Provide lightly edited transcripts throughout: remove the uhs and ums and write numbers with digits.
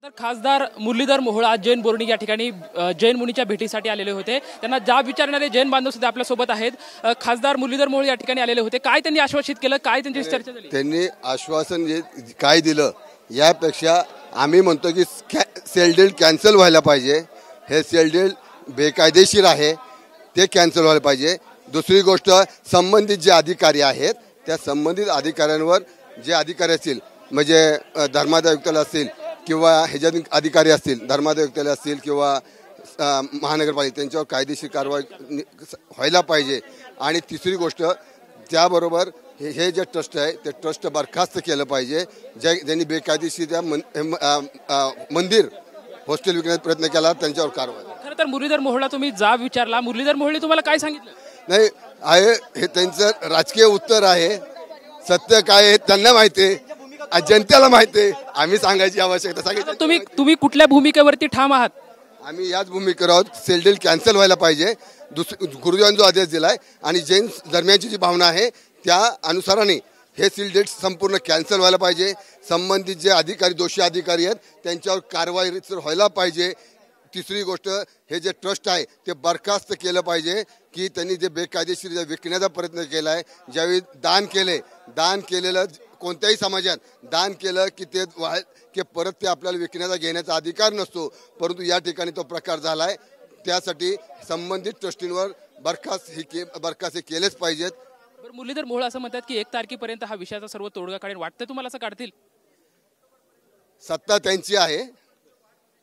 तर खासदार मुरलीधर मोहोळ आज जैन बोर्णी या ठिकाणी जैन मुनीच्या भेटीसाठी आलेले होते। त्यांना जाब विचारणारे जैन बांधव सुद्धा आपल्या सोबत आहेत। खासदार मुरलीधर मोहोळ या ठिकाणी आलेले होते। काय त्यांनी आश्वासित केलं, काय त्यांची चर्चा झाली? त्यांनी आश्वासन काय दिलं यापेक्षा आम्ही म्हणतो की सेल डील कॅन्सल व्हायला पाहिजे। हे सेल डील बेकायदेशीर आहे, ते कॅन्सल व्हायला पाहिजे। दुसरी गोष्ट, संबंधित जे अधिकारी आहेत त्या संबंधित अधिकाऱ्यांवर जे अधिकारी असतील म्हणजे धर्मादायुक्तालय असतील किंवा ह्याच्या अधिकारी असतील, धर्मादायुक्तालय असतील किंवा महानगरपालिका, त्यांच्यावर कायदेशीर कारवाई व्हायला पाहिजे। आणि तिसरी गोष्ट, त्याबरोबर हे जे ट्रस्ट आहे ते ट्रस्ट बरखास्त केलं पाहिजे। ज्यांनी बेकायदेशीर त्या मंदिर हॉस्टेल विकण्याचा प्रयत्न केला त्यांच्यावर कारवाई। खरं तर मुरलीधर मोहोळला तुम्ही जाब विचारला, मुरलीधर मोहोळने तुम्हाला काय सांगितलं? नाही आहे, हे त्यांचं राजकीय उत्तर आहे। सत्य काय आहे त्यांना माहिती आहे, जनतेला माहिती आहे। आम्ही सांगायची आवश्यकता सांगितलं। तुम्ही कुठल्या भूमिकेवरती ठाम आहात? आम्ही याच भूमिकेवर आहोत, सेल डील कॅन्सल व्हायला पाहिजे। गुरुदेवांनी जो आदेश दिलाय आणि जैन दरम्यानची जी भावना आहे त्या अनुसाराने हे सील डेट संपूर्ण कॅन्सल व्हायला पाहिजे। संबंधित जे अधिकारी, दोषी अधिकारी आहेत त्यांच्यावर कारवाई व्हायला पाहिजे। तिसरी गोष्ट, हे जे ट्रस्ट आहे ते बरखास्त केलं पाहिजे की त्यांनी जे बेकायदेशीर विकण्याचा प्रयत्न केला आहे। ज्यावेळी दान केलेलं कोणत्याही समाजात दान केलं की परत ते आपल्याला विकण्याचा घेण्याचा अधिकार नसतो, परंतु या ठिकाणी तो प्रकार झाला आहे। त्यासाठी संबंधित ट्रस्टींवर बरखास्त केलेच पाहिजेत। मुरलीधर मोहोळ असं म्हणतात की 1 तारखेपर्यंत हा विषयाचा सर्व तोडगा काढेल, वाटतं तुम्हाला असं काढतील? सत्ता त्यांची आहे,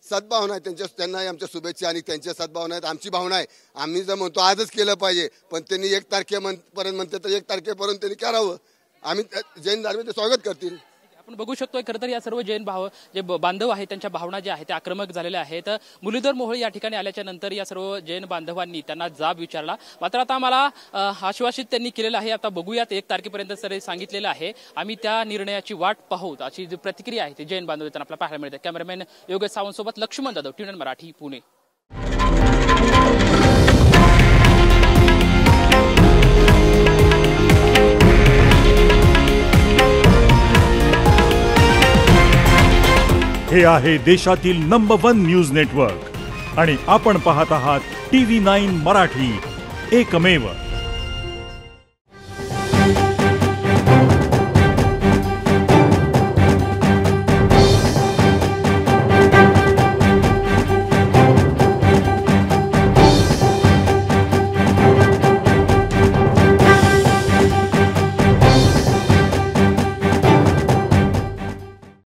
सद्भावना आहे त्यांना आमच्या शुभेच्छा आणि त्यांच्या सद्भावना आहेत, आमची भावना आहे। आम्ही जर म्हणतो आजच केलं पाहिजे, पण त्यांनी 1 तारखेपर्यंत म्हणते तर 1 तारखेपर्यंत त्यांनी करावं। आम्ही जैन धर्म ते स्वागत करतील। आपण बघू शकतोय खरं तर या सर्व जैन बांधव आहेत त्यांच्या भावना ज्या आहेत त्या आक्रमक झालेल्या आहेत। मुरलीधर मोहोळ या ठिकाणी आल्याच्या नंतर या सर्व जैन बांधवांनी त्यांना जाब विचारला, मात्र आता आम्हाला आश्वासित त्यांनी केलेलं आहे। आता बघूयात, 1 तारखेपर्यंत सर सांगितलेलं आहे, आम्ही त्या निर्णयाची वाट पाहू अशी जी प्रतिक्रिया आहे ती जैन बांधव देताना आपल्याला पाहायला मिळते। कॅमेरामॅन योगेश सावंत सोबत लक्ष्मण जाधव, TVN मराठी, पुणे। हे आहे देशातील नंबर 1 न्यूज नेटवर्क आणि आपण पाहत आहात TV9 मराठी, एकमेव।